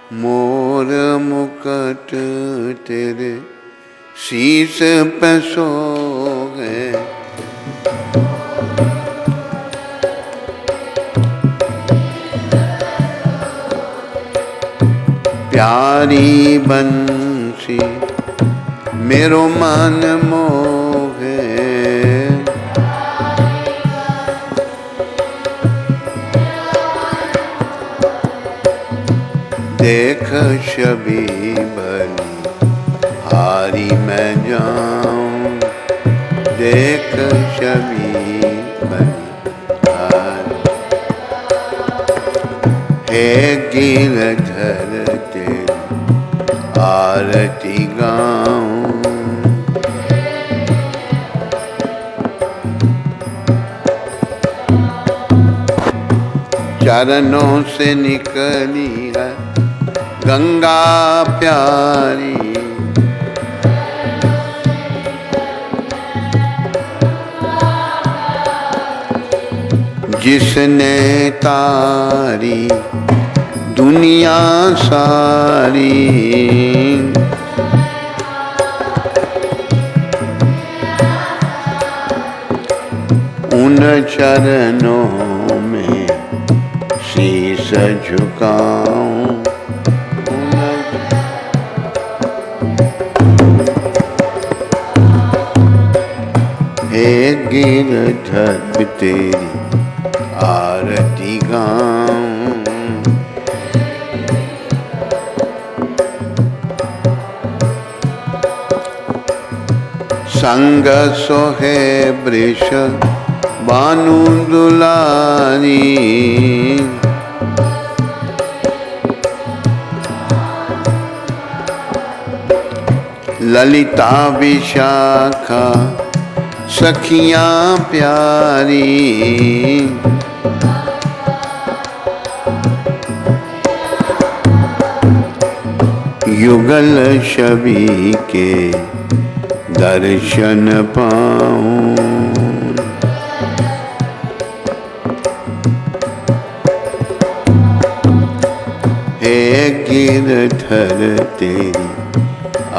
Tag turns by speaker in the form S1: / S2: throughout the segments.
S1: मोर मुकुट तेरे शीश पे सोगे, प्यारी बंसी मेरो मन मोहे, देख छवि भली हारी मैं जाऊं, देख छवि भली हारी। हे गिरधर तेरी आरती गाऊं, चरणों से निकली है गंगा प्यारी, जिसने तारी दुनिया सारी, उन चरणों में शीश झुकाऊं, हे गिरधर तेरी आरती गाऊं, संग सोहे वृष बानु दुलारी, ललिता विशाखा सखियां प्यारी, युगल छवि के दर्शन पाऊं, हे गिरधर तेरी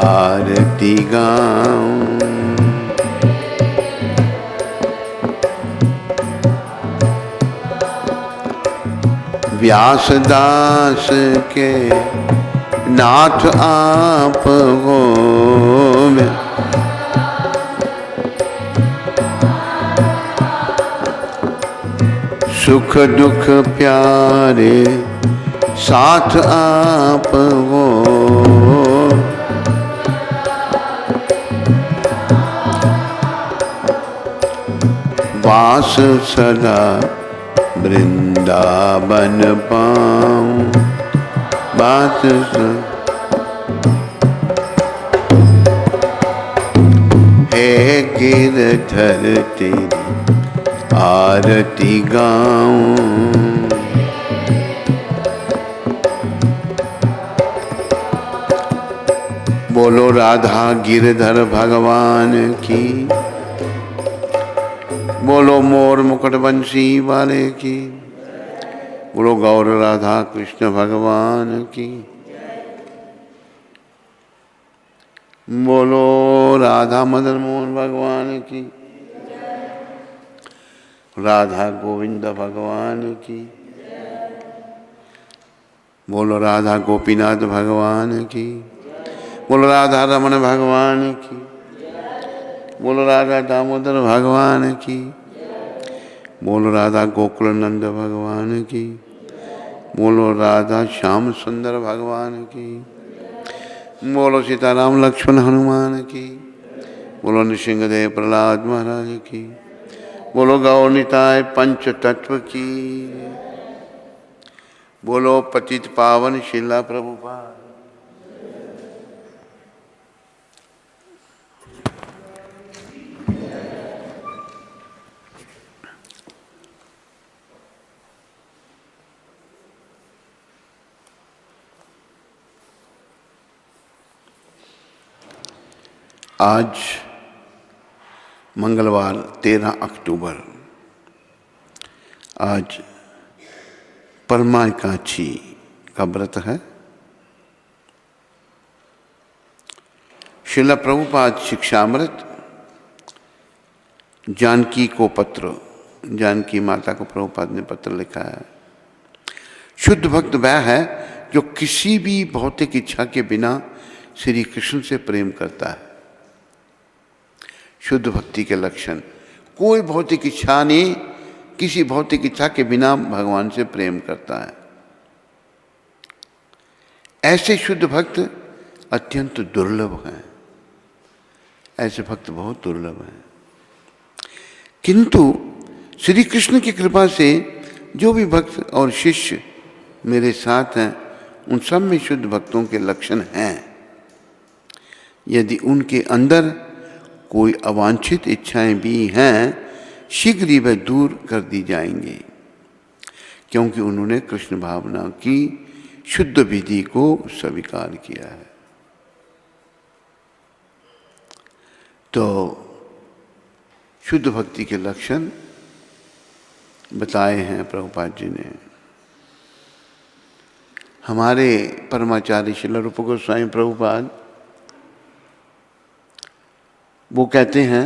S1: आरती गाऊं, व्यासदास के नाथ आप हो, सुख दुख प्यारे साथ आप हो, वास सदा वृंदावन पाऊं, बात हे गिरधर तेरी आरती गाऊं, बोलो राधा गिरधर भगवान की, बोलो मोर मुकुट बंसी वाले की, बोलो गौर राधा कृष्ण भगवान की, बोलो राधा मदन मोहन भगवान की, राधा गोविंद भगवान की, बोलो राधा गोपीनाथ भगवान की, बोलो राधा रमन भगवान की, बोलो राधा दामोदर भगवान की, बोलो राधा गोकुलनंद भगवान की, बोलो राधा श्याम सुंदर भगवान की, बोलो सीताराम लक्ष्मण हनुमान की, बोलो नृसिंहदेव प्रहलाद महाराज की, बोलो गौर निताय पंच तत्व की, बोलो पतित पावन शिला प्रभुपाद। आज मंगलवार 13 अक्टूबर, आज परमा एकादशी का व्रत है। श्रील प्रभुपाद शिक्षामृत जानकी को पत्र, जानकी माता को प्रभुपाद ने पत्र लिखा है। शुद्ध भक्त वह है जो किसी भी भौतिक इच्छा के बिना श्री कृष्ण से प्रेम करता है। शुद्ध भक्ति के लक्षण, कोई भौतिक इच्छा नहीं, किसी भौतिक इच्छा के बिना भगवान से प्रेम करता है। ऐसे शुद्ध भक्त अत्यंत दुर्लभ हैं। ऐसे भक्त बहुत दुर्लभ हैं। किंतु श्री कृष्ण की कृपा से जो भी भक्त और शिष्य मेरे साथ हैं, उन सब में शुद्ध भक्तों के लक्षण हैं। यदि उनके अंदर कोई अवांछित इच्छाएं भी हैं, शीघ्र ही वह दूर कर दी जाएंगी, क्योंकि उन्होंने कृष्ण भावना की शुद्ध विधि को स्वीकार किया है। तो शुद्ध भक्ति के लक्षण बताए हैं प्रभुपाद जी ने। हमारे परमाचार्य श्रील रूप गोस्वामी प्रभुपाद वो कहते हैं,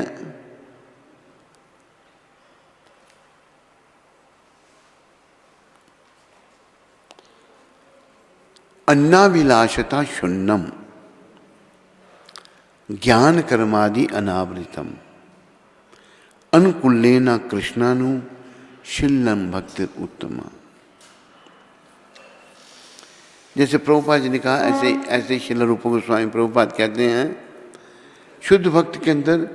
S1: अन्नाभिलाषता शून्यम ज्ञान कर्मादि अनावृतम अनुकूलेन कृष्णानु शीलम भक्ति उत्तमा। जैसे प्रभुपाद जी ने कहा, ऐसे श्रील रूप गोस्वामी प्रभुपाद कहते हैं, शुद्ध भक्त के अंदर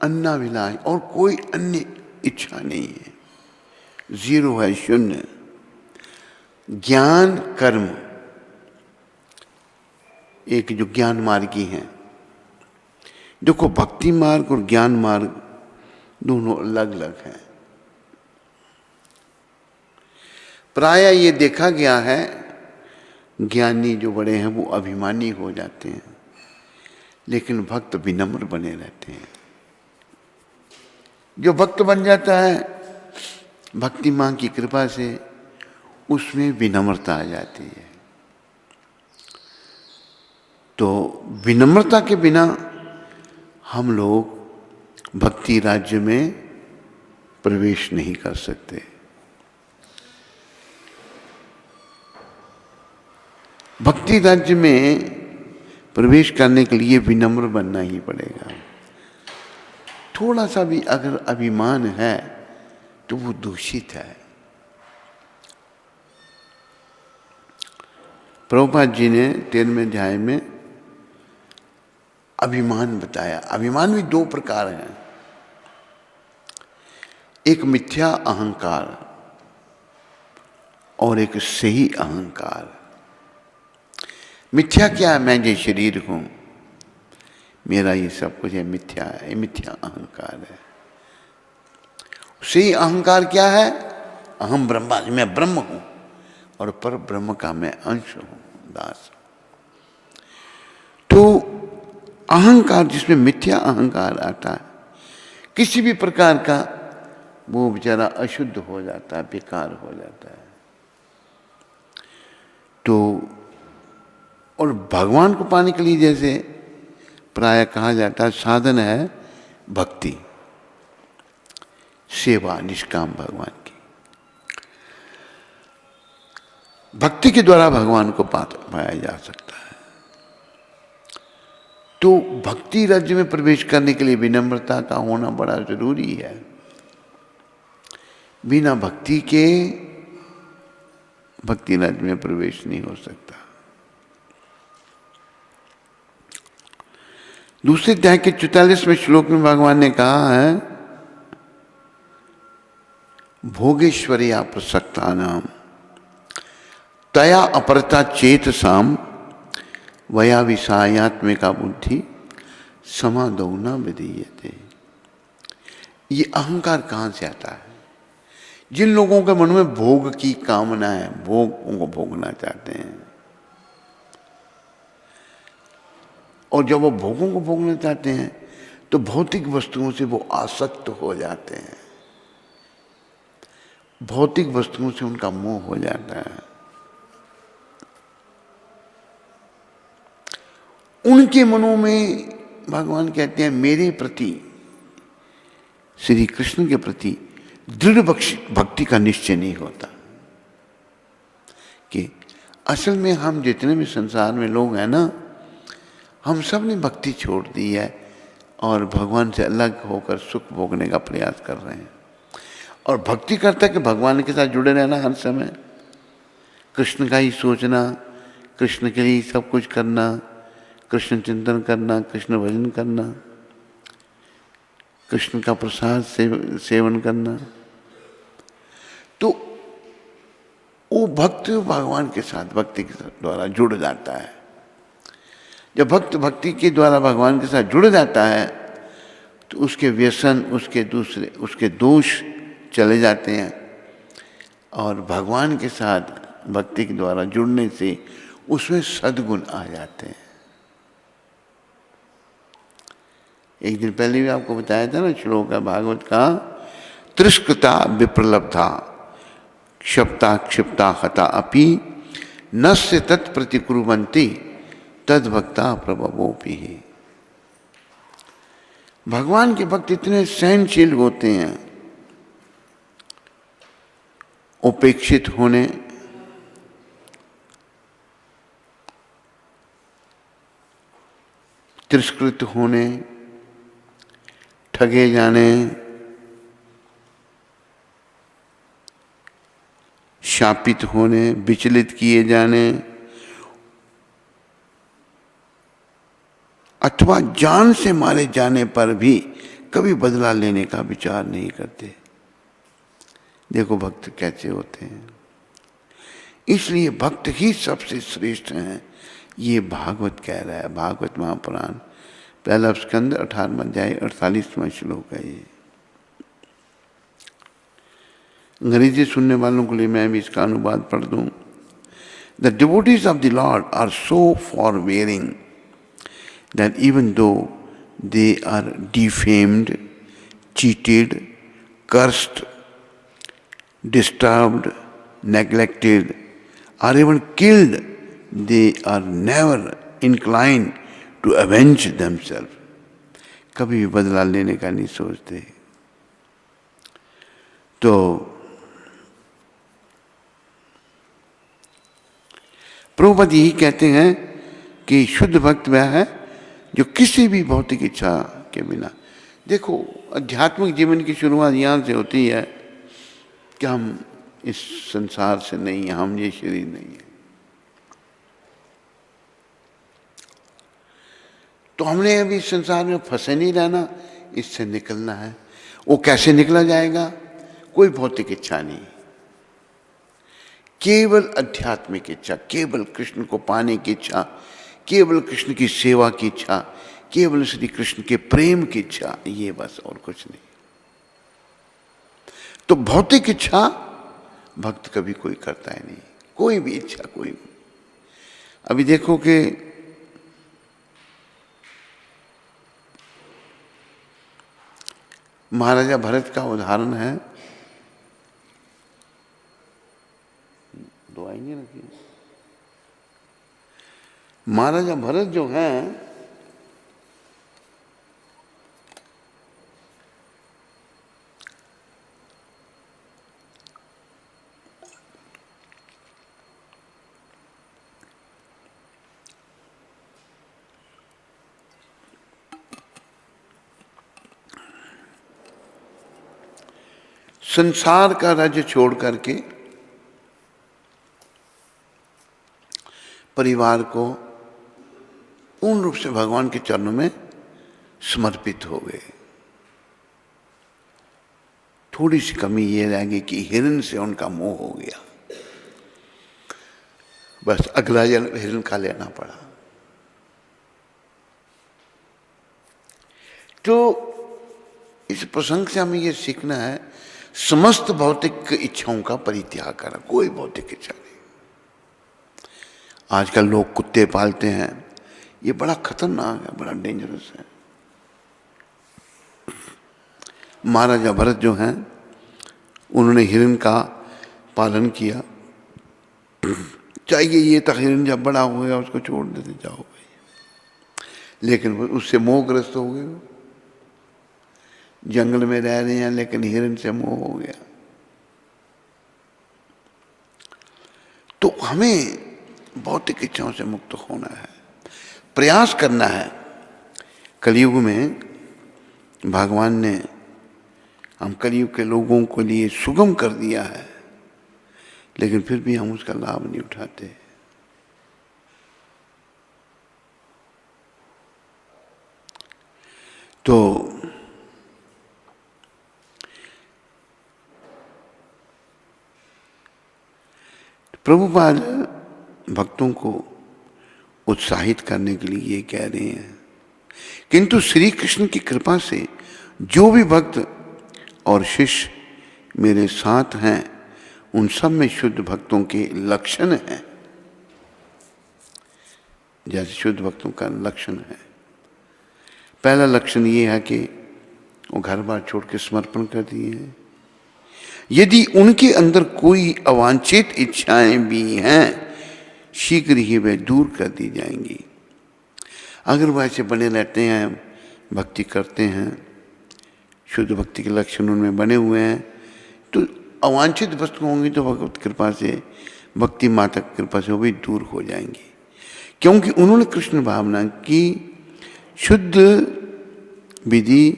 S1: अन्नाभिलाष और कोई अन्य इच्छा नहीं है, जीरो है, शून्य। ज्ञान कर्म, एक जो ज्ञान मार्गी हैं, देखो भक्ति मार्ग और ज्ञान मार्ग दोनों अलग अलग हैं। प्राय ये देखा गया है, ज्ञानी जो बड़े हैं वो अभिमानी हो जाते हैं, लेकिन भक्त विनम्र बने रहते हैं। जो भक्त बन जाता है भक्ति मां की कृपा से, उसमें विनम्रता आ जाती है। तो विनम्रता के बिना हम लोग भक्ति राज्य में प्रवेश नहीं कर सकते। भक्ति राज्य में प्रवेश करने के लिए विनम्र बनना ही पड़ेगा। थोड़ा सा भी अगर अभिमान है तो वो दूषित है। प्रभुपाद जी ने 13वें अध्याय में अभिमान बताया। अभिमान भी दो प्रकार हैं, एक मिथ्या अहंकार और एक सही अहंकार। मिथ्या क्या है? मैं ये शरीर हूं, मेरा ये सब कुछ है, मिथ्या है, ये मिथ्या अहंकार है। सही अहंकार क्या है? अहम ब्रह्मास्मि, मैं ब्रह्म हूं और पर ब्रह्म का मैं अंश हूं, दास। तो अहंकार, जिसमें मिथ्या अहंकार आता है, किसी भी प्रकार का, वो बेचारा अशुद्ध हो जाता है, बेकार हो जाता है। तो और भगवान को पाने के लिए जैसे प्राय कहा जाता है, साधन है भक्ति, सेवा, निष्काम भगवान की। भक्ति के द्वारा भगवान को पाया जा सकता है। तो भक्ति राज्य में प्रवेश करने के लिए विनम्रता का होना बड़ा जरूरी है। बिना भक्ति के भक्ति राज्य में प्रवेश नहीं हो सकता। दूसरे अध्याय के 44वें श्लोक में भगवान ने कहा है, भोगेश्वर्या प्रसक्तानाम तया अपरता चेतसाम वया विषयात्मिका बुद्धि समादौ न विधीयते। ये अहंकार कहाँ से आता है? जिन लोगों के मन में भोग की कामना है, भोग को भोगना चाहते हैं, और जब वो भोगों को भोगना चाहते हैं तो भौतिक वस्तुओं से वो आसक्त हो जाते हैं, भौतिक वस्तुओं से उनका मोह हो जाता है। उनके मनों में भगवान कहते हैं मेरे प्रति, श्री कृष्ण के प्रति दृढ़ भक्ति का निश्चय नहीं होता। कि असल में हम जितने भी संसार में लोग हैं ना, हम सब ने भक्ति छोड़ दी है और भगवान से अलग होकर सुख भोगने का प्रयास कर रहे हैं। और भक्ति करता कि भगवान के साथ जुड़े रहना, हर समय कृष्ण का ही सोचना, कृष्ण के लिए सब कुछ करना, कृष्ण चिंतन करना, कृष्ण भजन करना, कृष्ण का प्रसाद सेवन करना। तो वो भक्त भगवान के साथ भक्ति के द्वारा जुड़ जाता है। जब भक्त भक्ति के द्वारा भगवान के साथ जुड़ जाता है तो उसके व्यसन, उसके दोष चले जाते हैं और भगवान के साथ भक्ति के द्वारा जुड़ने से उसमें सद्गुण आ जाते हैं। एक दिन पहले भी आपको बताया था ना श्लोक है भागवत का, तिरस्कृता विप्रलब्धा क्षिप्ता क्षिप्ता हता अपि नस्य तत्प्रतिकुर्वन्ति तद्भक्ता प्रभवोपि। भगवान के भक्त इतने सहनशील होते हैं, उपेक्षित होने, तिरस्कृत होने, ठगे जाने, शापित होने, विचलित किए जाने अथवा जान से मारे जाने पर भी कभी बदला लेने का विचार नहीं करते। देखो भक्त कैसे होते हैं। इसलिए भक्त ही सबसे श्रेष्ठ हैं, ये भागवत कह रहा है। भागवत महापुराण पहला स्कंद 18वां अध्याय 48वां श्लोक है ये। अंग्रेजी सुनने वालों के लिए मैं भी इसका अनुवाद पढ़ दूं। The devotees of the lord are so forbearing that even though they are defamed, cheated, cursed, disturbed, neglected, or even killed, they are never inclined to avenge themselves. कभी भी बदला लेने का नहीं सोचते। तो प्रभुपद यही कहते हैं कि शुद्ध भक्त वह है जो किसी भी भौतिक इच्छा के बिना, देखो आध्यात्मिक जीवन की शुरुआत यहाँ से होती है कि हम इस संसार से नहीं हैं, हम ये शरीर नहीं है। तो हमने अभी संसार में फंसे नहीं रहना, इससे निकलना है। वो कैसे निकला जाएगा? कोई भौतिक इच्छा नहीं, केवल आध्यात्मिक इच्छा, केवल कृष्ण को पाने की इच्छा, केवल कृष्ण की सेवा की इच्छा, केवल श्री कृष्ण के प्रेम की इच्छा, ये बस, और कुछ नहीं। तो भौतिक इच्छा भक्त कभी कोई करता है नहीं, कोई भी इच्छा, कोई भी। अभी देखो कि महाराजा भरत का उदाहरण है। दो आएंगे रखिए। महाराजा भरत जो हैं, संसार का राज्य छोड़ करके परिवार को पूर्ण रूप से भगवान के चरणों में समर्पित हो गए। थोड़ी सी कमी ये रह गई कि हिरण से उनका मोह हो गया, बस अगला जन्म हिरण का लेना पड़ा। तो इस प्रसंग से हमें ये सीखना है, समस्त भौतिक इच्छाओं का परित्याग करना, कोई भौतिक इच्छा नहीं। आजकल लोग कुत्ते पालते हैं, ये बड़ा खतरनाक है, बड़ा डेंजरस है। महाराजा भरत जो हैं, उन्होंने हिरण का पालन किया। चाहिए ये था, हिरण जब बड़ा हो गया उसको छोड़ देते, जाओ भाई। लेकिन वो उससे मोहग्रस्त हो गए। जंगल में रह रहे हैं लेकिन हिरण से मोह हो गया। तो हमें भौतिक इच्छाओं से मुक्त होना है, प्रयास करना है। कलयुग में भगवान ने हम कलयुग के लोगों के लिए सुगम कर दिया है, लेकिन फिर भी हम उसका लाभ नहीं उठाते। तो प्रभुपाद भक्तों को उत्साहित करने के लिए ये कह रहे हैं, किंतु श्री कृष्ण की कृपा से जो भी भक्त और शिष्य मेरे साथ हैं उन सब में शुद्ध भक्तों के लक्षण हैं। जैसे शुद्ध भक्तों का लक्षण है, पहला लक्षण ये है कि वो घर बार छोड़ के समर्पण कर दिए हैं। यदि उनके अंदर कोई अवांछित इच्छाएं भी हैं, शीघ्र ही वे दूर कर दी जाएंगी। अगर वह ऐसे बने रहते हैं, भक्ति करते हैं, शुद्ध भक्ति के लक्षण उनमें बने हुए हैं, तो अवांछित वस्तु होंगी तो भगवत कृपा से, भक्ति माता की कृपा से वो भी दूर हो जाएंगी। क्योंकि उन्होंने कृष्ण भावना की शुद्ध विधि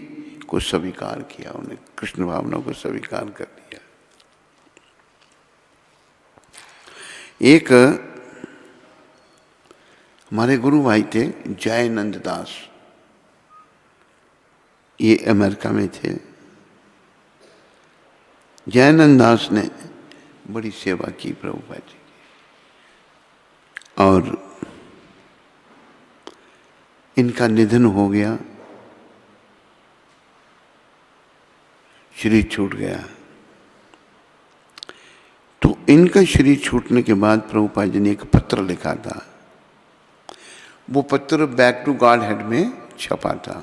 S1: को स्वीकार किया, उन्हें कृष्ण भावना को स्वीकार कर दिया। एक हमारे गुरु भाई थे जयानंद दास, ये अमेरिका में थे। जयानंद दास ने बड़ी सेवा की प्रभुपाद जी की, और इनका निधन हो गया, शरीर छूट गया। तो इनका शरीर छूटने के बाद प्रभुपाद जी ने एक पत्र लिखा था। वो पत्र बैक टू गॉड हेड में छपा था।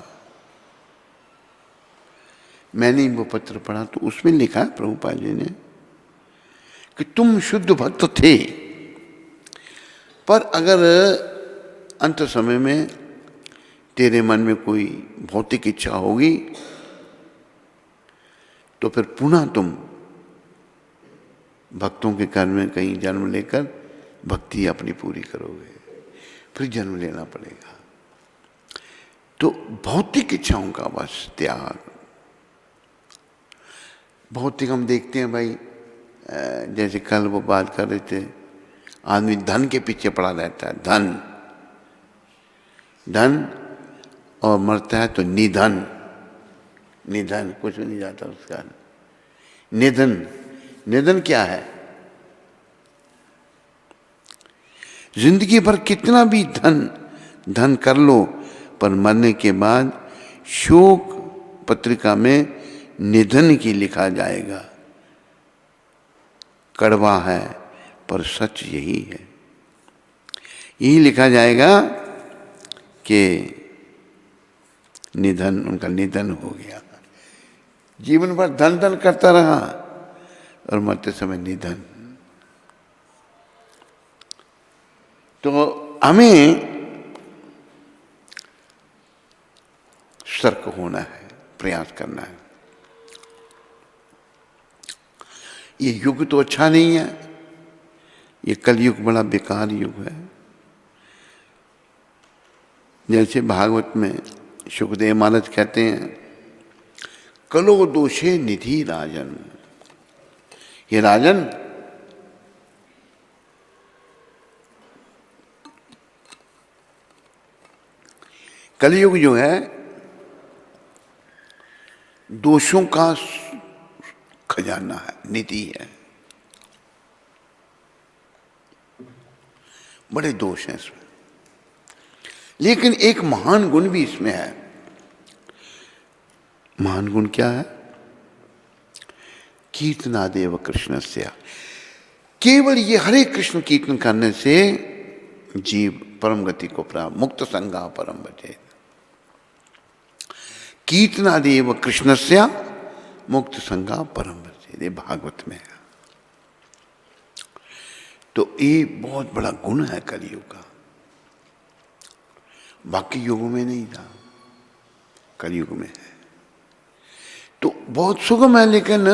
S1: मैंने वो पत्र पढ़ा तो उसमें लिखा प्रभुपाद जी ने कि तुम शुद्ध भक्त थे, पर अगर अंत समय में तेरे मन में कोई भौतिक इच्छा होगी तो फिर पुनः तुम भक्तों के घर में कहीं जन्म लेकर भक्ति अपनी पूरी करोगे, फिर जन्म लेना पड़ेगा। तो भौतिक इच्छाओं का बस त्याग। भौतिक हम देखते हैं भाई, जैसे कल वो बात कर रहे थे, आदमी धन के पीछे पड़ा रहता है, धन धन, और मरता है तो निधन, निधन कुछ नहीं जाता उसका। निधन, निधन क्या है? जिंदगी भर कितना भी धन कर लो, पर मरने के बाद शोक पत्रिका में निधन की लिखा जाएगा। कड़वा है पर सच यही है, यही लिखा जाएगा कि निधन, उनका निधन हो गया। जीवन भर धन करता रहा और मरते समय निधन। तो हमें सतर्क होना है, प्रयास करना है। ये युग तो अच्छा नहीं है, ये कलयुग बड़ा बेकार युग है। जैसे भागवत में सुखदेव महाराज कहते हैं, कलो दोषे निधि राजन। ये राजन, कलयुग जो है दोषों का खजाना है, निधि है। बड़े दोष हैं इसमें, लेकिन एक महान गुण भी इसमें है। महान गुण क्या है? कीर्तनादेव कृष्णस्य। केवल ये हरे कृष्ण कीर्तन करने से जीव परम गति को प्राप्त, मुक्त संगा परम बचे। कीर्तनादेव कृष्णस्य मुक्त संगा परम बचे, ये भागवत में है। तो ये बहुत बड़ा गुण है कलयुग का। बाकी युगों में नहीं था, कलयुग में है। तो बहुत सुगम है, लेकिन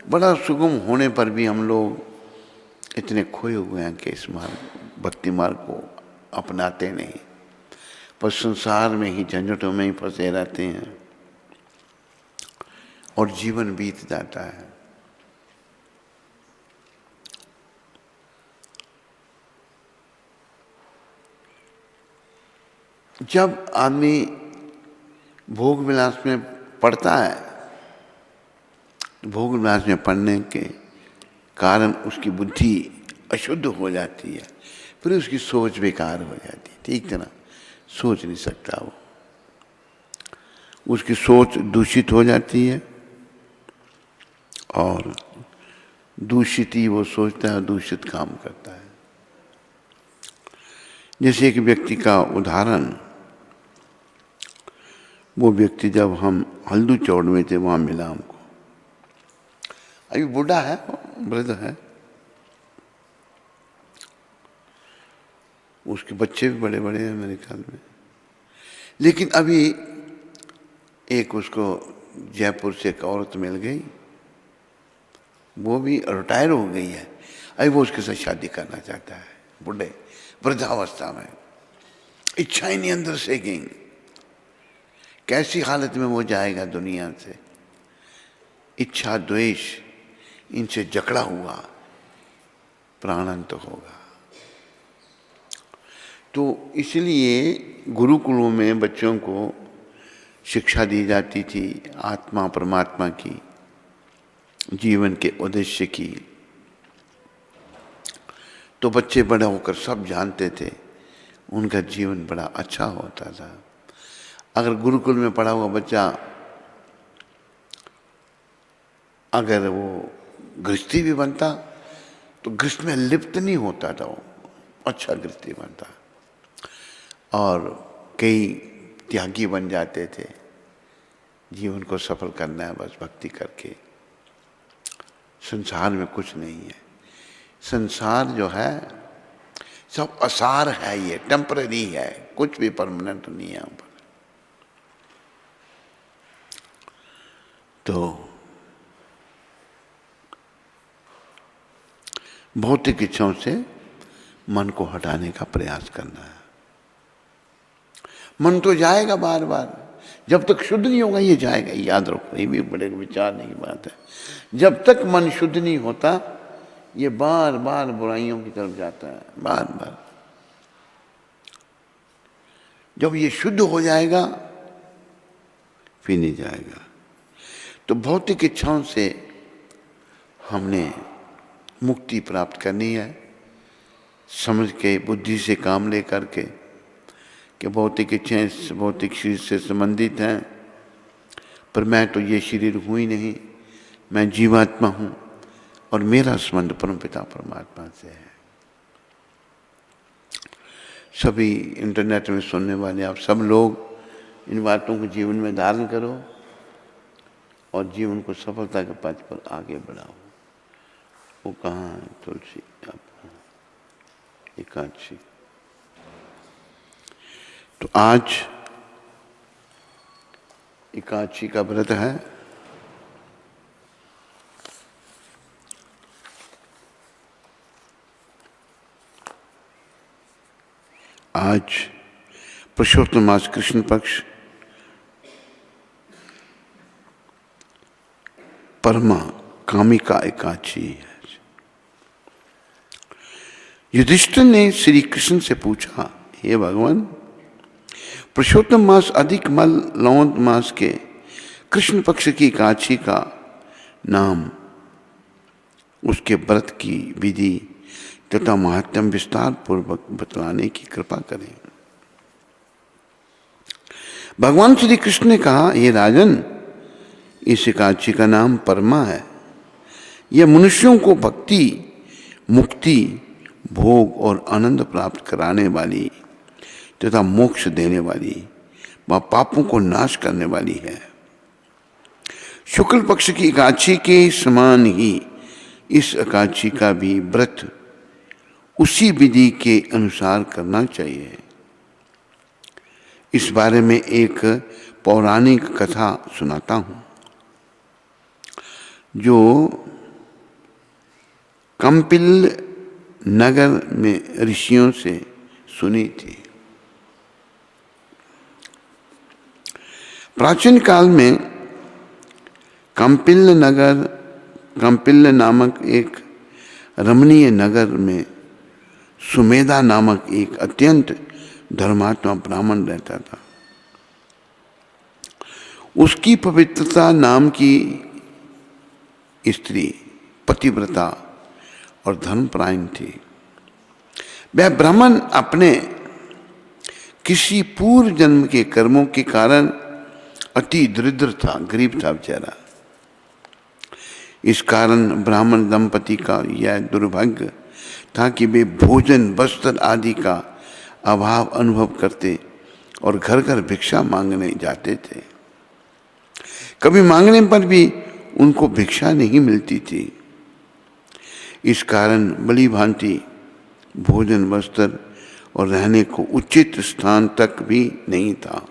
S1: बड़ा सुगम होने पर भी हम लोग इतने खोए हुए हैं कि इस मार्ग, भक्ति मार्ग को अपनाते नहीं, पर संसार में ही झंझटों में ही फंसे रहते हैं और जीवन बीत जाता है। जब आदमी भोग विलास में पड़ता है, भोग विलास में पड़ने के कारण उसकी बुद्धि अशुद्ध हो जाती है, फिर उसकी सोच बेकार हो जाती है, ठीक तरह सोच नहीं सकता वो, उसकी सोच दूषित हो जाती है और दूषित ही वो सोचता है, दूषित काम करता है। जैसे एक व्यक्ति का उदाहरण, वो व्यक्ति जब हम हल्दू चौड़ में थे वहाँ मिला हमको, अभी बूढ़ा है, वृद्ध है, उसके बच्चे भी बड़े बड़े हैं मेरे ख्याल में, लेकिन अभी एक उसको जयपुर से एक औरत मिल गई, वो भी रिटायर हो गई है, अभी वो उसके साथ शादी करना चाहता है, बूढ़े वृद्धावस्था में, इच्छा ही नहीं अंदर से गई, कैसी हालत में वो जाएगा दुनिया से, इच्छा द्वेष इनसे जकड़ा हुआ, प्राणांत होगा। तो इसलिए गुरुकुलों में बच्चों को शिक्षा दी जाती थी आत्मा परमात्मा की, जीवन के उद्देश्य की, तो बच्चे बड़े होकर सब जानते थे, उनका जीवन बड़ा अच्छा होता था। अगर गुरुकुल में पढ़ा हुआ बच्चा अगर वो गृहस्थी भी बनता तो गृहस्थ में लिप्त नहीं होता था, वो अच्छा गृहस्थी बनता और कई त्यागी बन जाते थे। जीवन को सफल करना है बस भक्ति करके, संसार में कुछ नहीं है, संसार जो है सब असार है, ये टेम्पररी है, कुछ भी परमानेंट नहीं है यहाँ पर। तो भौतिक इच्छाओं से मन को हटाने का प्रयास करना है। मन तो जाएगा बार बार, जब तक शुद्ध नहीं होगा ये जाएगा, याद रखो, ये भी बड़े विचारने की बात है। जब तक मन शुद्ध नहीं होता ये बार बार बुराइयों की तरफ जाता है, बार बार। जब ये शुद्ध हो जाएगा फिर नहीं जाएगा। तो भौतिक इच्छाओं से हमने मुक्ति प्राप्त करनी है, समझ के बुद्धि से काम ले करके कि भौतिक इच्छाएं भौतिक शरीर से संबंधित हैं, पर मैं तो ये शरीर हूँ ही नहीं, मैं जीवात्मा हूँ और मेरा संबंध परमपिता परमात्मा से है। सभी इंटरनेट में सुनने वाले आप सब लोग इन बातों को जीवन में धारण करो और जीवन को सफलता के पथ पर आगे बढ़ाओ। वो कहाँ है तुलसी, एकादशी। तो आज एकादशी का व्रत है। आज पुरुषोत्तम मास कृष्ण पक्ष परमा कामिका एकादशी है। युधिष्ठिर ने श्री कृष्ण से पूछा, हे भगवान, पुरुषोत्तम मास अधिक मल लौंद मास के कृष्ण पक्ष की एकादशी का नाम, उसके व्रत की विधि तथा महात्म विस्तार पूर्वक बतलाने की कृपा करें। भगवान श्री कृष्ण ने कहा, हे राजन, इस एकादशी का नाम परमा है। यह मनुष्यों को भक्ति, मुक्ति, भोग और आनंद प्राप्त कराने वाली तथा मोक्ष देने वाली व पापों को नाश करने वाली है। शुक्ल पक्ष की एकादशी के समान ही इस एकादशी का भी व्रत उसी विधि के अनुसार करना चाहिए। इस बारे में एक पौराणिक कथा सुनाता हूँ, जो कंपिल नगर में ऋषियों से सुनी थी। प्राचीन काल में कंपिल नामक एक रमणीय नगर में सुमेधा नामक एक अत्यंत धर्मात्मा ब्राह्मण रहता था। उसकी पवित्रता नाम की स्त्री पतिव्रता और धर्मपरायण थी। वह ब्राह्मण अपने किसी पूर्व जन्म के कर्मों के कारण अति दरिद्र था, गरीब था बेचारा। इस कारण ब्राह्मण दंपति का यह दुर्भाग्य था कि वे भोजन वस्त्र आदि का अभाव अनुभव करते और घर घर भिक्षा मांगने जाते थे। कभी मांगने पर भी उनको भिक्षा नहीं मिलती थी। इस कारण भली भांति भोजन वस्त्र और रहने को उचित स्थान तक भी नहीं था,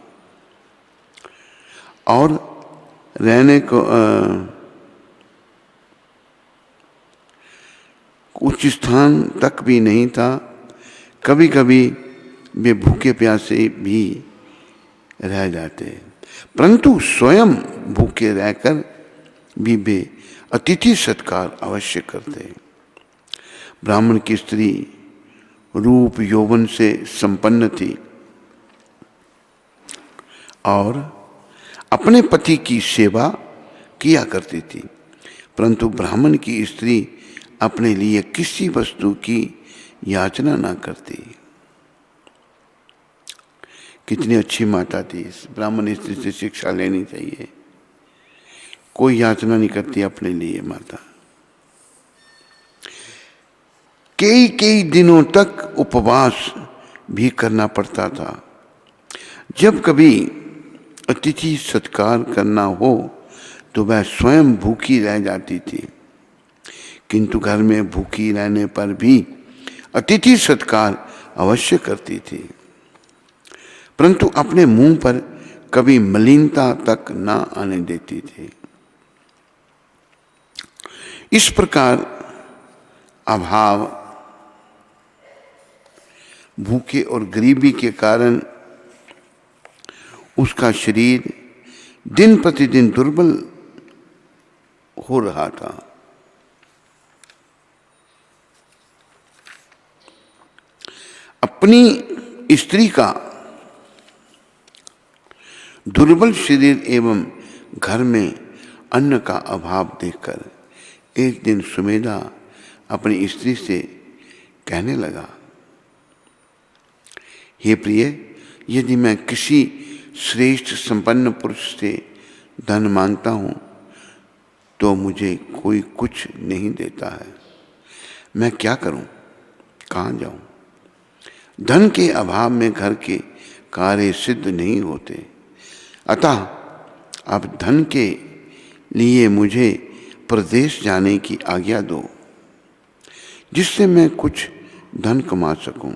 S1: और रहने को उच्च स्थान तक भी नहीं था। कभी कभी वे भूखे प्यासे भी रह जाते, परंतु स्वयं भूखे रहकर भी वे अतिथि सत्कार अवश्य करते। ब्राह्मण की स्त्री रूप यौवन से संपन्न थी और अपने पति की सेवा किया करती थी, परंतु ब्राह्मण की स्त्री अपने लिए किसी वस्तु की याचना ना करती। कितनी अच्छी माता थी। इस ब्राह्मण स्त्री से शिक्षा लेनी चाहिए। कोई याचना नहीं करती अपने लिए माता। कई दिनों तक उपवास भी करना पड़ता था। जब कभी अतिथि सत्कार करना हो तो वह स्वयं भूखी रह जाती थी, किंतु घर में भूखी रहने पर भी अतिथि सत्कार अवश्य करती थी, परंतु अपने मुंह पर कभी मलिनता तक ना आने देती थी। इस प्रकार अभाव, भूखे और गरीबी के कारण उसका शरीर दिन प्रतिदिन दुर्बल हो रहा था। अपनी स्त्री का दुर्बल शरीर एवं घर में अन्न का अभाव देखकर एक दिन सुमेधा अपनी स्त्री से कहने लगा, हे प्रिय, यदि मैं किसी श्रेष्ठ संपन्न पुरुष से धन मांगता हूँ तो मुझे कोई कुछ नहीं देता है। मैं क्या करूँ, कहाँ जाऊँ? धन के अभाव में घर के कार्य सिद्ध नहीं होते, अतः अब धन के लिए मुझे प्रदेश जाने की आज्ञा दो, जिससे मैं कुछ धन कमा सकूं।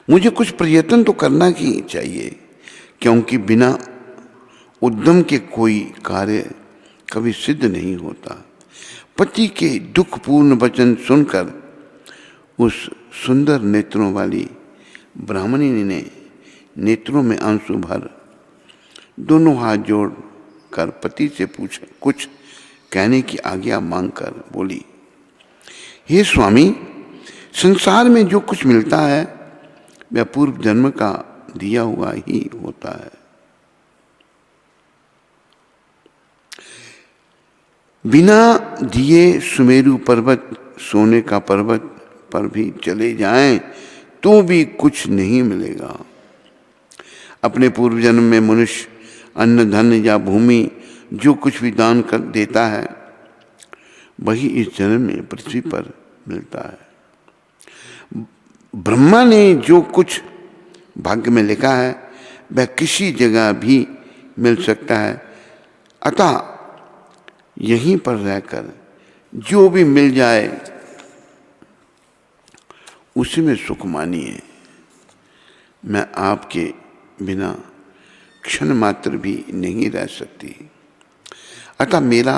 S1: मुझे कुछ प्रयत्न तो करना ही चाहिए, क्योंकि बिना उद्यम के कोई कार्य कभी सिद्ध नहीं होता। पति के दुखपूर्ण वचन सुनकर उस सुंदर नेत्रों वाली ब्राह्मणी ने नेत्रों में आंसू भर दोनों हाथ जोड़ कर पति से पूछा, कुछ कहने की आज्ञा मांगकर बोली, हे स्वामी, संसार में जो कुछ मिलता है वह पूर्व जन्म का दिया हुआ ही होता है। बिना दिए सुमेरु पर्वत, सोने का पर्वत पर भी चले जाएं तो भी कुछ नहीं मिलेगा। अपने पूर्व जन्म में मनुष्य अन्न, धन या भूमि जो कुछ भी दान कर देता है वही इस जन्म में पृथ्वी पर मिलता है। ब्रह्मा ने जो कुछ भाग्य में लिखा है वह किसी जगह भी मिल सकता है, अतः यहीं पर रहकर जो भी मिल जाए उसी में सुख मानिए। मैं आपके बिना क्षण मात्र भी नहीं रह सकती, अतः मेरा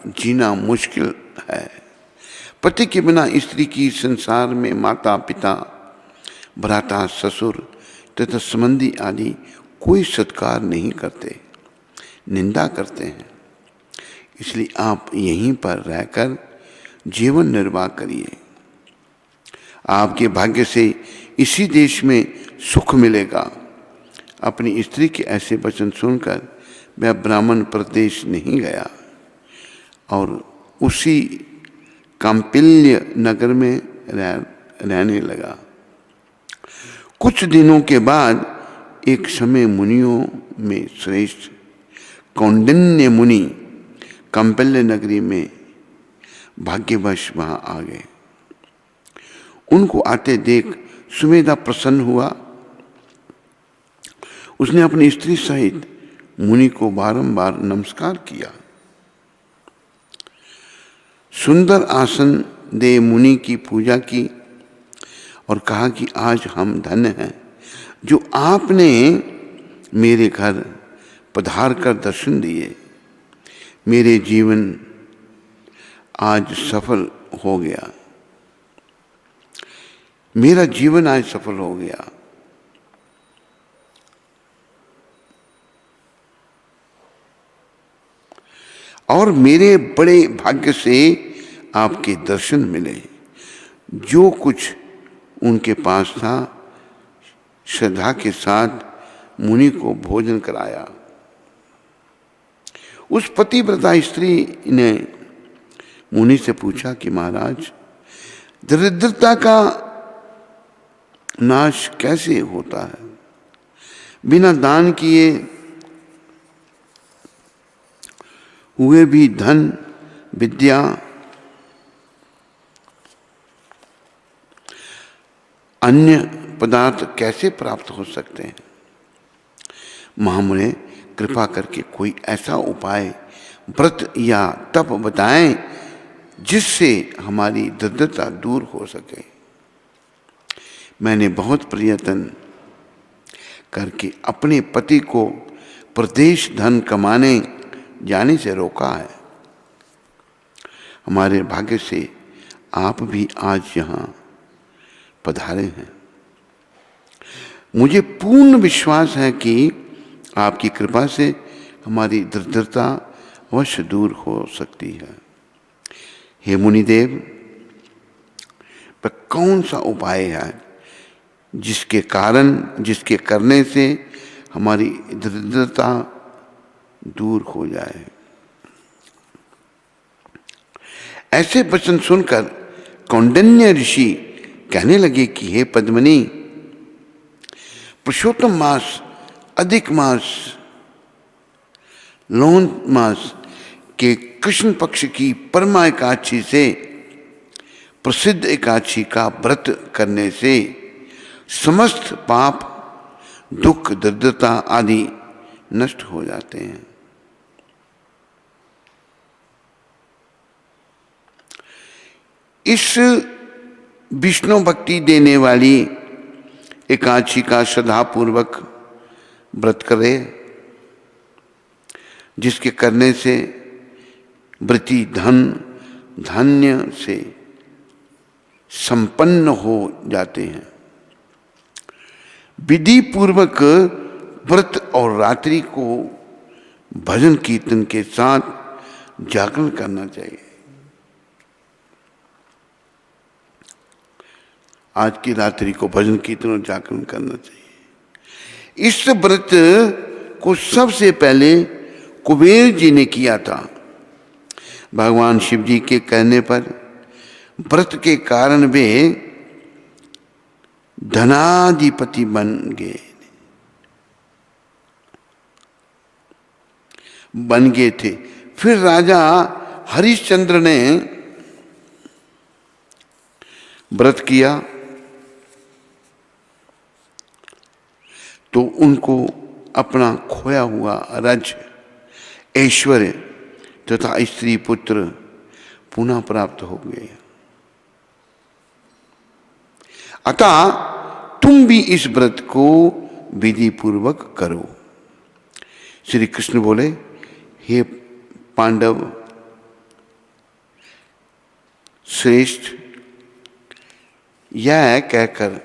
S1: जीना मुश्किल है। पति के बिना स्त्री की संसार में माता पिता, भ्राता, ससुर तथा संबंधी आदि कोई सत्कार नहीं करते, निंदा करते हैं। इसलिए आप यहीं पर रहकर जीवन निर्वाह करिए। आपके भाग्य से इसी देश में सुख मिलेगा। अपनी स्त्री के ऐसे वचन सुनकर वह ब्राह्मण प्रदेश नहीं गया और उसी कांपिल्य नगर में रहने लगा। कुछ दिनों के बाद एक समय मुनियों में श्रेष्ठ कौंडिन्य मुनि कांपिल्य नगरी में भाग्यवश वहां आ गए। उनको आते देख सुमेधा प्रसन्न हुआ। उसने अपनी स्त्री सहित मुनि को बारंबार नमस्कार किया। सुंदर आसन दे मुनि की पूजा की और कहा कि आज हम धन्य हैं जो आपने मेरे घर पधार कर दर्शन दिए। मेरे जीवन आज सफल हो गया। मेरा जीवन आज सफल हो गया। और मेरे बड़े भाग्य से आपके दर्शन मिले। जो कुछ उनके पास था श्रद्धा के साथ मुनि को भोजन कराया। उस पतिव्रता स्त्री ने मुनि से पूछा कि महाराज, दरिद्रता का नाश कैसे होता है? बिना दान किए हुए भी धन, विद्या, अन्य पदार्थ कैसे प्राप्त हो सकते हैं? महामुने कृपा करके कोई ऐसा उपाय, व्रत या तप बताएं जिससे हमारी दरिद्रता दूर हो सके। मैंने बहुत प्रयत्न करके अपने पति को प्रदेश धन कमाने जाने से रोका है। हमारे भाग्य से आप भी आज यहाँ पधारे हैं। मुझे पूर्ण विश्वास है कि आपकी कृपा से हमारी दरिद्रता अवश्य दूर हो सकती है। हे मुनिदेव, वह कौन सा उपाय है जिसके करने से हमारी दरिद्रता दूर हो जाए? ऐसे वचन सुनकर कौंडिन्य ऋषि कहने लगे कि हे पद्मिनी, पुरुषोत्तम मास, अधिक मास, लौन मास के कृष्ण पक्ष की परमा एकादशी से प्रसिद्ध एकादशी का व्रत करने से समस्त पाप, दुख, दरिद्रता आदि नष्ट हो जाते हैं। इस विष्णु भक्ति देने वाली एकादशी का श्रद्धापूर्वक व्रत करे, जिसके करने से वृत्ति धन धान्य से संपन्न हो जाते हैं। विधि पूर्वक व्रत और रात्रि को भजन कीर्तन के साथ जागरण करना चाहिए। आज की रात्रि को भजन कीर्तन और जागरण करना चाहिए। इस व्रत को सबसे पहले कुबेर जी ने किया था। भगवान शिव जी के कहने पर व्रत के कारण वे धनाधिपति बन गए थे। फिर राजा हरिश्चंद्र ने व्रत किया तो उनको अपना खोया हुआ राज्य, ऐश्वर्य तथा स्त्री पुत्र पुनः प्राप्त हो गए। अतः तुम भी इस व्रत को विधि पूर्वक करो। श्री कृष्ण बोले, हे पांडव श्रेष्ठ, यह कहकर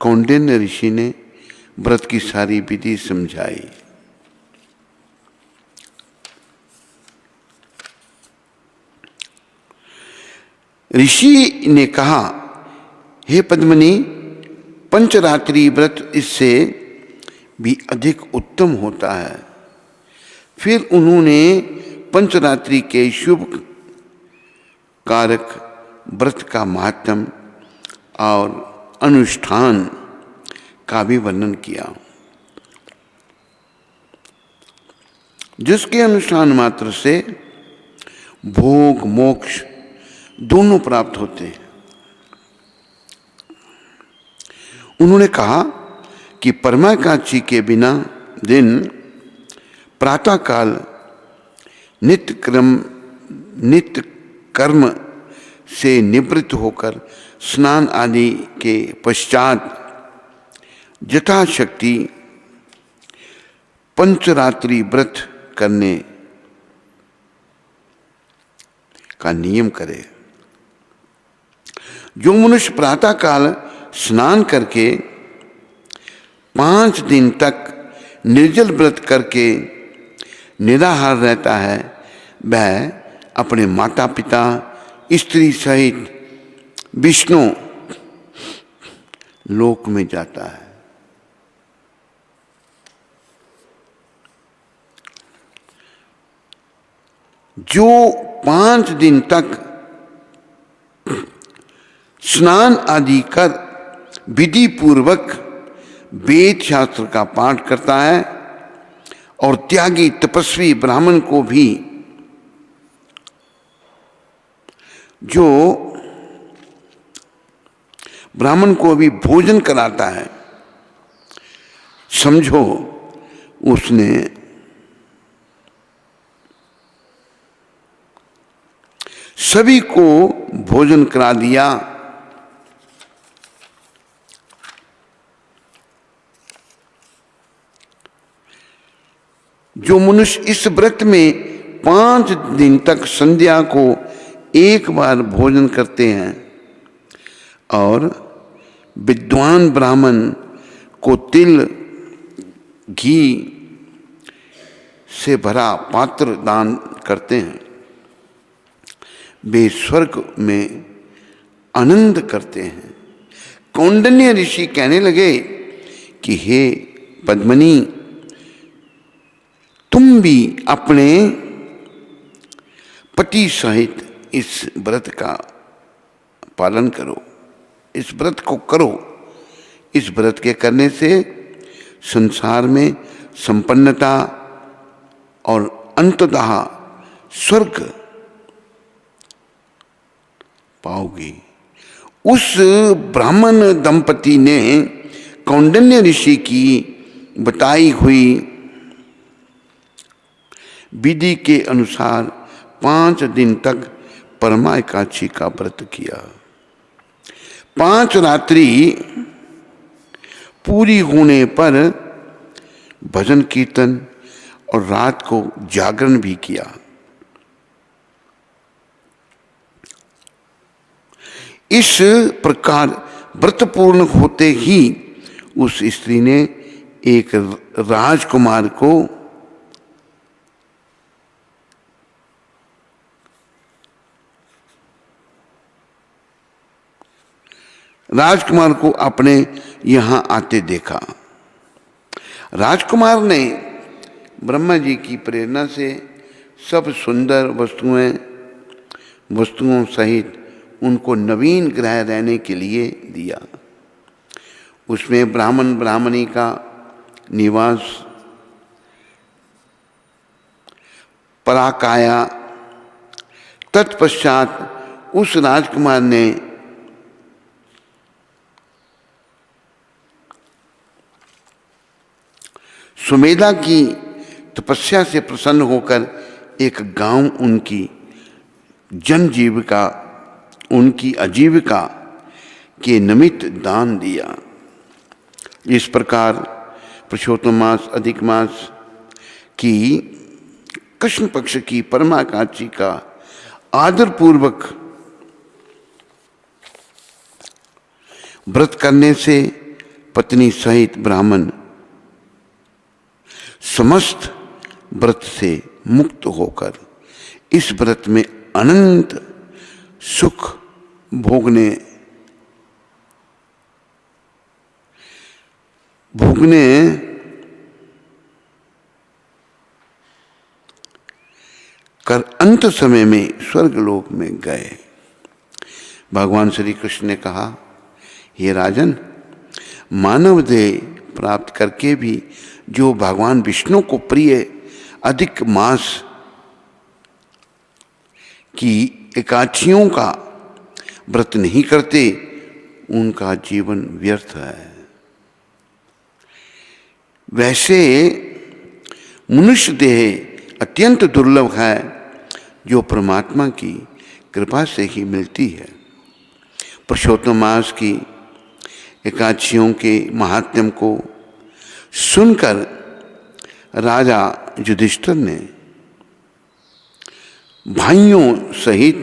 S1: कौंडिन्य ऋषि ने व्रत की सारी विधि समझाई। ऋषि ने कहा, हे पद्मिनी, पंचरात्रि व्रत इससे भी अधिक उत्तम होता है। फिर उन्होंने पंचरात्रि के शुभ कारक व्रत का महात्म और अनुष्ठान का भी वर्णन किया, जिसके अनुष्ठान मात्र से भोग मोक्ष दोनों प्राप्त होते हैं। उन्होंने कहा कि परमाकांक्षी के बिना दिन प्रातःकाल नित्य कर्म से निवृत्त होकर स्नान आदि के पश्चात यथाशक्ति पंचरात्रि व्रत करने का नियम करे। जो मनुष्य प्रातःकाल स्नान करके 5 दिन तक निर्जल व्रत करके निराहार रहता है, वह अपने माता पिता स्त्री सहित विष्णु लोक में जाता है। जो 5 दिन तक स्नान आदि कर विधि पूर्वक वेद शास्त्र का पाठ करता है और त्यागी तपस्वी ब्राह्मण को भी भोजन कराता है, समझो उसने सभी को भोजन करा दिया। जो मनुष्य इस व्रत में 5 दिन तक संध्या को एक बार भोजन करते हैं और विद्वान ब्राह्मण को तिल घी से भरा पात्र दान करते हैं, वे स्वर्ग में आनंद करते हैं। कौंडिन्य ऋषि कहने लगे कि हे पद्मिनी, तुम भी अपने पति सहित इस व्रत का पालन करो, इस व्रत को करो। इस व्रत के करने से संसार में संपन्नता और अंततः स्वर्ग पाओगी। उस ब्राह्मण दंपति ने कौंडिन्य ऋषि की बताई हुई विधि के अनुसार 5 दिन तक परमा एकादशी का व्रत किया। 5 रात्रि पूरी होने पर भजन कीर्तन और रात को जागरण भी किया। इस प्रकार व्रत पूर्ण होते ही उस स्त्री ने एक राजकुमार को अपने यहाँ आते देखा। राजकुमार ने ब्रह्मा जी की प्रेरणा से सब सुंदर वस्तुओं सहित उनको नवीन ग्रह रहने के लिए दिया। उसमें ब्राह्मण ब्राह्मणी का निवास, पराकाया। तत्पश्चात उस राजकुमार ने सुमेधा की तपस्या से प्रसन्न होकर एक गांव उनकी आजीविका के निमित्त दान दिया। इस प्रकार पुरुषोत्तम मास अधिक मास की कृष्ण पक्ष की परमा एकादशी का आदर पूर्वक व्रत करने से पत्नी सहित ब्राह्मण समस्त व्रत से मुक्त होकर इस व्रत में अनंत सुख भोगने कर अंत समय में स्वर्गलोक में गए। भगवान श्री कृष्ण ने कहा, हे राजन, मानव देह प्राप्त करके भी जो भगवान विष्णु को प्रिय अधिक मास की एकादशियों का व्रत नहीं करते, उनका जीवन व्यर्थ है। वैसे मनुष्य देह अत्यंत दुर्लभ है जो परमात्मा की कृपा से ही मिलती है। पुरुषोत्तम मास की एकादशियों के महात्म्य को सुनकर राजा युधिष्ठिर ने भाइयों सहित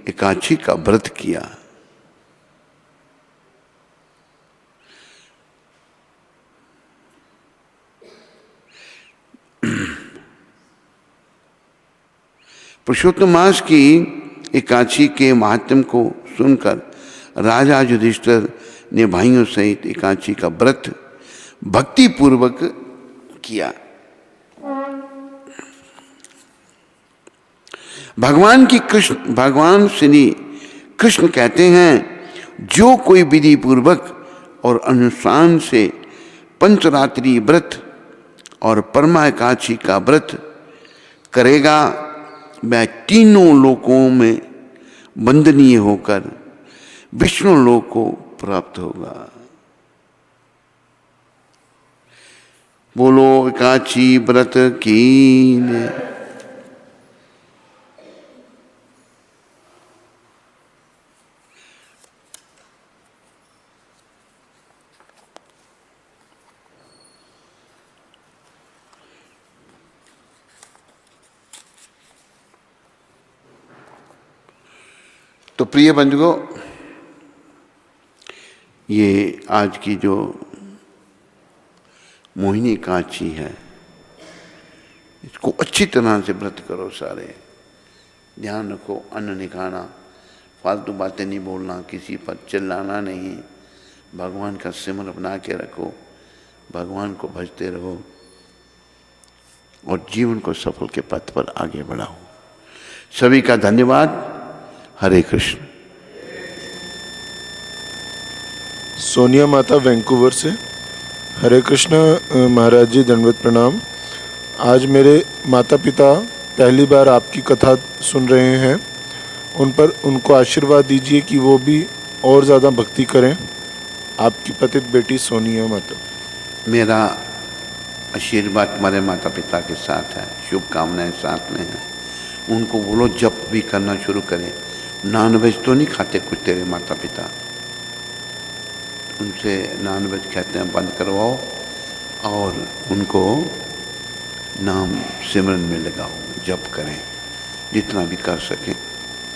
S1: एकादशी का व्रत किया। पुरुषोत्तम मास की एकादशी के महात्म्य को सुनकर राजा युधिष्ठिर ने भाइयों सहित एकादशी का व्रत भक्ति पूर्वक किया। भगवान श्री कृष्ण कहते हैं, जो कोई विधि पूर्वक और अनुष्ठान से पंचरात्रि व्रत और परमा एकादशी का व्रत करेगा, वह तीनों लोकों में वंदनीय होकर विष्णु लोक को प्राप्त होगा। बोलो एकादशी व्रत की। तो प्रिय बंधुओं, ये आज की जो मोहिनी एकादशी है, इसको अच्छी तरह से व्रत करो। सारे ध्यान रखो, अन्न नहीं खाना, फालतू बातें नहीं बोलना, किसी पर चिल्लाना नहीं, भगवान का सिमरन बना के रखो, भगवान को भजते रहो और जीवन को सफल के पथ पर आगे बढ़ाओ। सभी का धन्यवाद। हरे कृष्ण।
S2: सोनिया माता वैंकूवर से। हरे कृष्ण महाराज जी, दंडवत प्रणाम। आज मेरे माता पिता पहली बार आपकी कथा सुन रहे हैं, उन पर उनको आशीर्वाद दीजिए कि वो भी और ज़्यादा भक्ति करें। आपकी पतित बेटी सोनिया माता।
S1: मेरा आशीर्वाद तुम्हारे माता पिता के साथ है, शुभकामनाएं साथ में हैं। उनको बोलो जप भी करना शुरू करें। नॉनवेज तो नहीं खाते कुछ तेरे माता पिता, उनसे नॉनवेज कहते हैं बंद करवाओ और उनको नाम सिमरन में लगाओ, जप करें, जितना भी कर सकें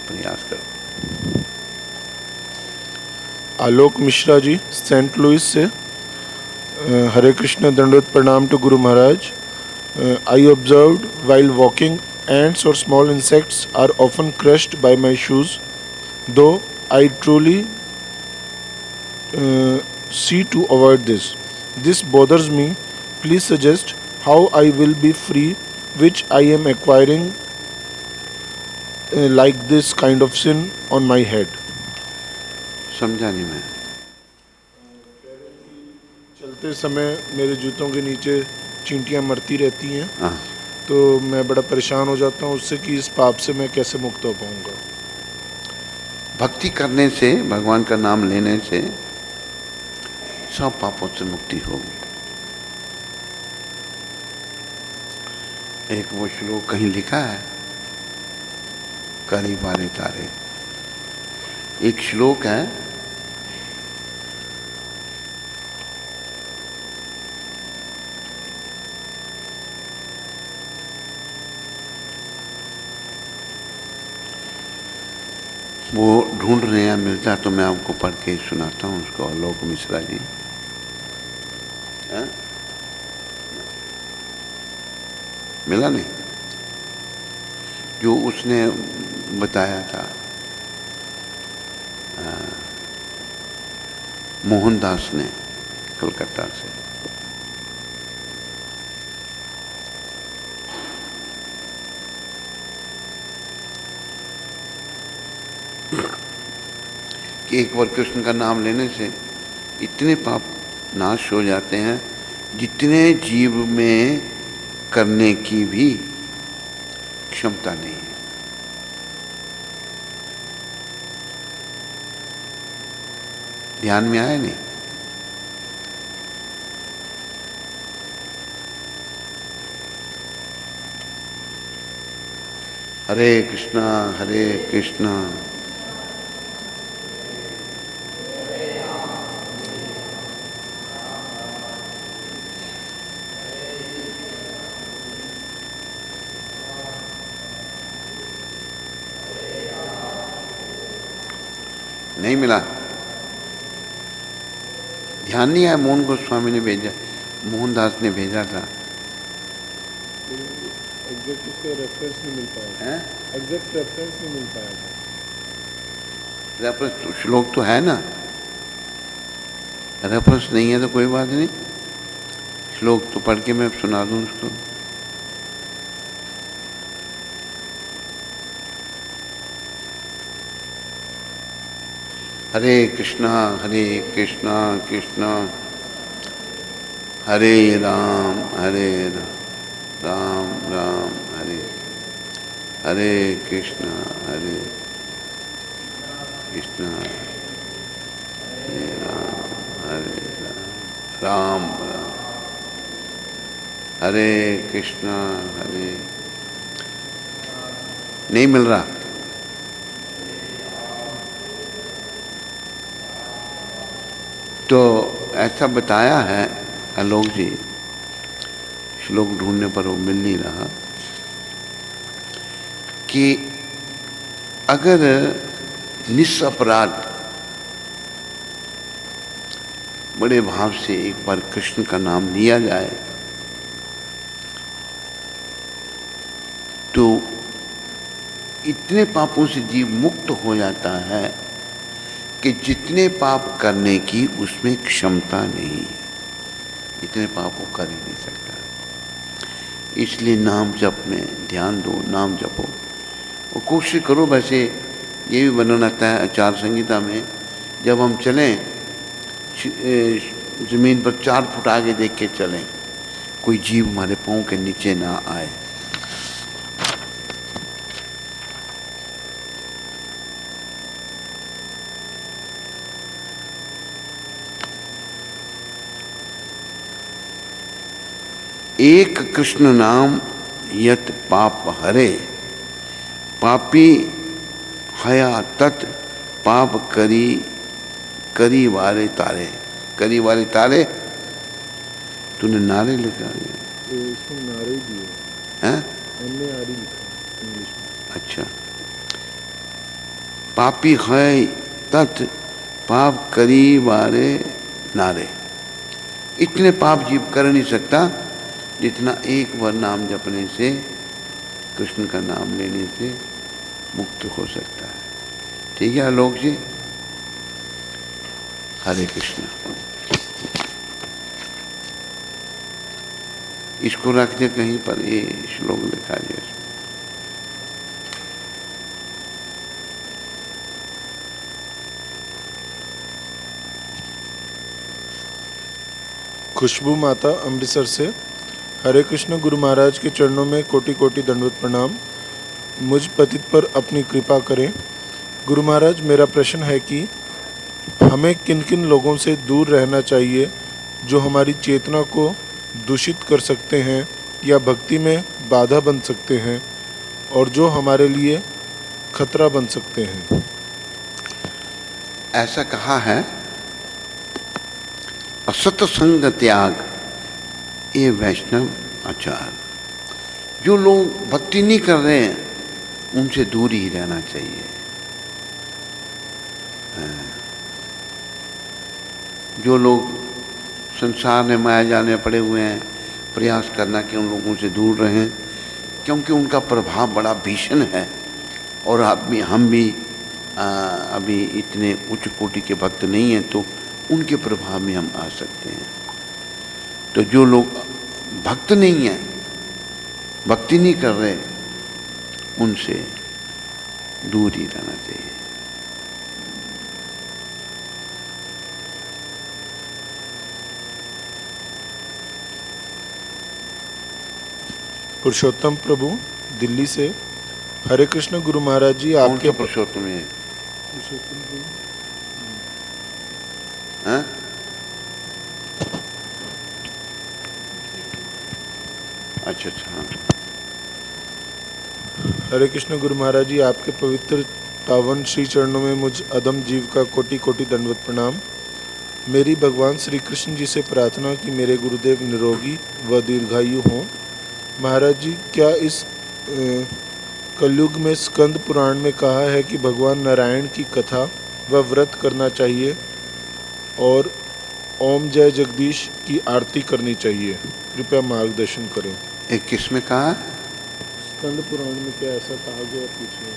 S1: प्रयास करो।
S2: आलोक मिश्रा जी, सेंट लुइस से। हरे कृष्ण, दंडवत प्रणाम to Guru Maharaj. I observed while walking, ants or small insects are often crushed by my shoes. Though I truly see to avoid this. This bothers me. Please suggest how I will be free, which I am acquiring like this kind of sin on my head.
S1: समझा नहीं मैं।
S2: चलते समय मेरे जूतों के नीचे चींटियां मरती रहती हैं।
S1: हाँ,
S2: तो मैं बड़ा परेशान हो जाता हूँ उससे कि इस पाप से मैं कैसे मुक्त हो पाऊंगा।
S1: भक्ति करने से, भगवान का नाम लेने से सब पापों से मुक्ति होगी। एक वो श्लोक कहीं लिखा है, करी बारे तारे, एक श्लोक है, वो ढूंढ रहे हैं, मिलता तो मैं आपको पढ़ के सुनाता हूँ उसको। आलोक मिश्रा जी, है? मिला नहीं? जो उसने बताया था मोहनदास ने कलकत्ता से। कि एक बार कृष्ण का नाम लेने से इतने पाप नाश हो जाते हैं जितने जीव में करने की भी क्षमता नहीं है। ध्यान में आया नहीं? हरे कृष्णा हरे कृष्णा नहीं मिला? ध्यान नहीं आया? मोहन गोस्वामी ने भेजा, मोहनदास ने भेजा था।
S2: एग्जैक्ट उसका रेफरेंस नहीं मिल पाया
S1: हैं?
S2: एग्जैक्ट रेफरेंस नहीं मिल पाया था।
S1: रेफरेंस तो श्लोक तो है ना, रेफरेंस नहीं है तो कोई बात नहीं, श्लोक तो पढ़ के मैं सुना दूं उसको। हरे कृष्णा कृष्णा हरे राम राम राम हरे कृष्णा हरे राम राम हरे कृष्णा हरे। नहीं मिल रहा? तो ऐसा बताया है आलोक जी, श्लोक ढूंढने पर वो मिल नहीं रहा, कि अगर निस्सपराध बड़े भाव से एक बार कृष्ण का नाम लिया जाए तो इतने पापों से जीव मुक्त हो जाता है कि जितने पाप करने की उसमें क्षमता नहीं है, इतने पाप वो कर ही नहीं सकता। इसलिए नाम जप में ध्यान दो, नाम जपो और कोशिश करो। वैसे ये भी वर्णन आता है आचार संहिता में, जब हम चलें ज़मीन पर 4 फुट आगे देख के चलें, कोई जीव हमारे पाँव के नीचे ना आए। एक कृष्ण नाम यत पाप हरे, पापी हया तत् पाप करी वाले तारे। करी वाले तारे, तूने नारे लिखा है?
S2: इसमें नारे ही दिए
S1: हैं?
S2: NARE लिखा इंग्लिश में।
S1: अच्छा। पापी है तत् पाप करी वाले नारे। इतने पाप जीव कर नहीं सकता जितना एक बार नाम जपने से, कृष्ण का नाम लेने से मुक्त हो सकता है। ठीक है आलोक जी? हरे कृष्ण। इसको रख दे कहीं पर, ये श्लोक लिखा जाए।
S2: खुशबू माता अमृतसर से। हरे कृष्ण। गुरु महाराज के चरणों में कोटि कोटि दंडवत प्रणाम। मुझ पतित पर अपनी कृपा करें। गुरु महाराज, मेरा प्रश्न है कि हमें किन किन लोगों से दूर रहना चाहिए जो हमारी चेतना को दूषित कर सकते हैं या भक्ति में बाधा बन सकते हैं और जो हमारे लिए खतरा बन सकते हैं?
S1: ऐसा कहा है, असत संग त्याग ये वैष्णव आचार। जो लोग भक्ति नहीं कर रहे हैं उनसे दूर ही रहना चाहिए। जो लोग संसार में माया जाने पड़े हुए हैं, प्रयास करना कि उन लोगों से दूर रहें, क्योंकि उनका प्रभाव बड़ा भीषण है। और हम भी अभी इतने उच्च कोटि के भक्त नहीं हैं, तो उनके प्रभाव में हम आ सकते हैं। तो जो लोग भक्त नहीं हैं, भक्ति नहीं कर रहे, उनसे दूर ही रहना चाहिए।
S2: पुरुषोत्तम प्रभु दिल्ली से, हरे कृष्ण गुरु महाराज जी आपके
S1: पुरुषोत्तम है? हाँ? अच्छा हाँ।
S2: हरे कृष्ण गुरु महाराज जी, आपके पवित्र पावन श्री चरणों में मुझ अदम जीव का कोटि कोटि दंडवत प्रणाम। मेरी भगवान श्री कृष्ण जी से प्रार्थना कि मेरे गुरुदेव निरोगी व दीर्घायु हों। महाराज जी, क्या इस कलयुग में स्कंद पुराण में कहा है कि भगवान नारायण की कथा व व्रत करना चाहिए और ओम जय जगदीश की आरती करनी चाहिए? कृपया मार्गदर्शन करें।
S1: एक किस में कहा?
S2: स्कंद पुराण में क्या ऐसा कहा गया? पूछिए।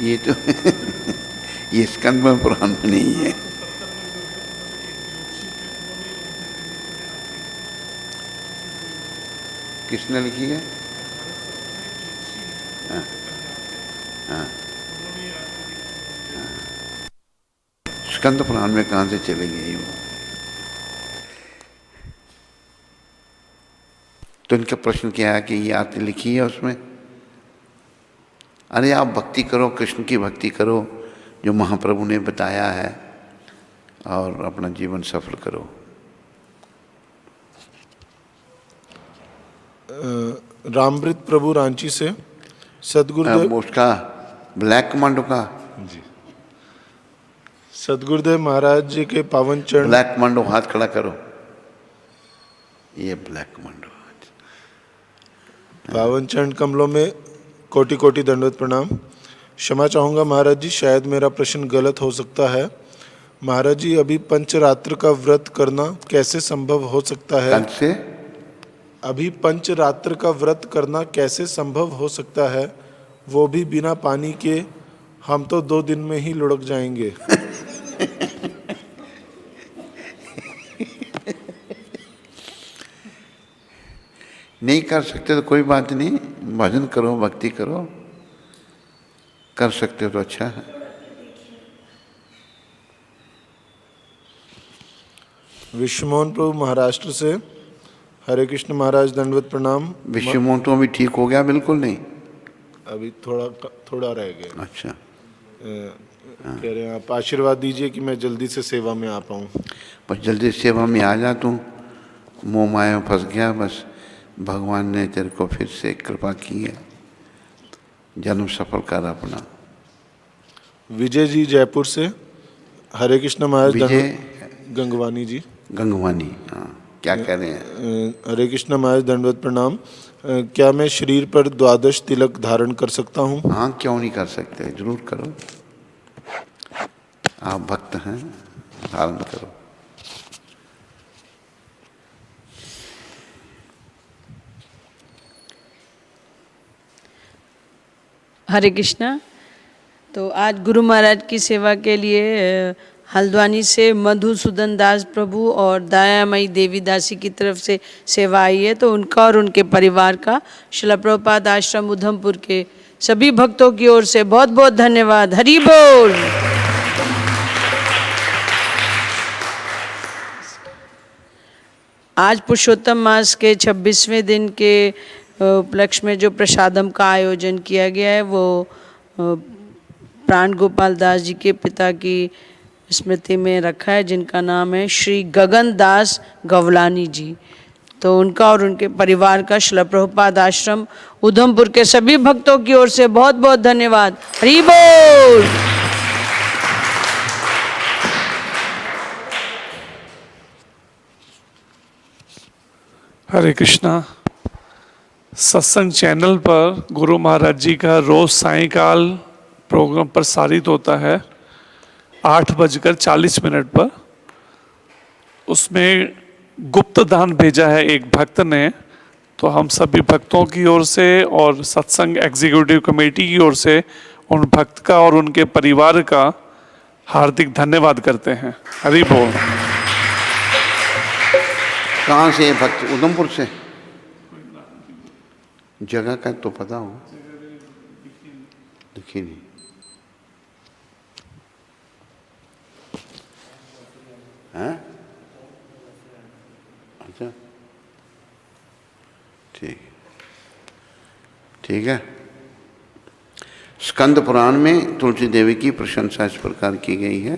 S1: ये तो ये स्कंद पुराण में नहीं है। किसने लिखी है? हाँ, हाँ, हाँ। स्कंद पुराण में कहाँ से चले गए वो? तो इनका प्रश्न क्या है कि ये आरती लिखी है उसमें? अरे आप भक्ति करो, कृष्ण की भक्ति करो जो महाप्रभु ने बताया है, और अपना जीवन सफल करो।
S2: रामृत प्रभु रांची से, सदगुरुदेव
S1: उसका ब्लैक कमांडो का
S2: जी, सदगुरुदेव महाराज जी के पावन चरण।
S1: ब्लैक कमांडो हाथ खड़ा करो। ये ब्लैक कमांडो
S2: पावन चरण कमलों में कोटि कोटि दंडवत प्रणाम। क्षमा चाहूँगा महाराज जी, शायद मेरा प्रश्न गलत हो सकता है। महाराज जी, अभी पंचरात्र का व्रत करना कैसे संभव हो सकता है?
S1: कल से
S2: अभी पंचरात्र का व्रत करना कैसे संभव हो सकता है, वो भी बिना पानी के? हम तो 2 दिन में ही लुढ़क जाएंगे।
S1: नहीं कर सकते तो कोई बात नहीं, भजन करो, भक्ति करो। कर सकते हो तो अच्छा है।
S2: विश्वमोहन प्रभु महाराष्ट्र से, हरे कृष्ण महाराज दंडवत प्रणाम।
S1: विश्वमोहन तो अभी ठीक हो गया? बिल्कुल नहीं,
S2: अभी थोड़ा रह गया।
S1: अच्छा।
S2: कह रहे हैं आप आशीर्वाद दीजिए कि मैं जल्दी से सेवा में आ पाऊँ।
S1: बस जल्दी सेवा में आ जा तू, मोह माया में फंस गया। बस भगवान ने तेरे को फिर से कृपा की है, जन्म सफल कर अपना।
S2: विजय जी जयपुर से, हरे कृष्ण महाराज।
S1: विजय
S2: गंगवानी जी,
S1: गंगवानी, हाँ, क्या कह रहे हैं?
S2: हरे कृष्ण महाराज दंडवत प्रणाम। क्या मैं शरीर पर 12 तिलक धारण कर सकता हूँ?
S1: हाँ, क्यों नहीं कर सकते, जरूर करो। आप भक्त हैं, धारण करो।
S3: हरे कृष्णा। तो आज गुरु महाराज की सेवा के लिए हल्द्वानी से मधुसूदन दास प्रभु और दयामयी देवी दासी की तरफ से सेवा आई है, तो उनका और उनके परिवार का श्रील प्रभुपाद आश्रम उधमपुर के सभी भक्तों की ओर से बहुत बहुत धन्यवाद। हरि बोल। आज पुरुषोत्तम मास के 26वें दिन के उपलक्ष्य में जो प्रसादम का आयोजन किया गया है, वो प्राण गोपाल दास जी के पिता की स्मृति में रखा है, जिनका नाम है श्री गगन दास गवलानी जी। तो उनका और उनके परिवार का श्रील प्रभुपाद आश्रम उधमपुर के सभी भक्तों की ओर से बहुत बहुत धन्यवाद। हरि बोल।
S4: हरे कृष्णा। सत्संग चैनल पर गुरु महाराज जी का रोज सायंकाल प्रोग्राम प्रसारित होता है। 8:40 पर। उसमें गुप्त दान भेजा है एक भक्त ने, तो हम सभी भक्तों की ओर से और सत्संग एग्जीक्यूटिव कमेटी की ओर से उन भक्त का और उनके परिवार का हार्दिक धन्यवाद करते हैं। हरि बोल।
S1: कहाँ से भक्त? उधमपुर से? जगह का तो पता हो? दिखी नहीं। हैं? अच्छा, ठीक ठीक है। स्कंद पुराण में तुलसी देवी की प्रशंसा इस प्रकार की गई है।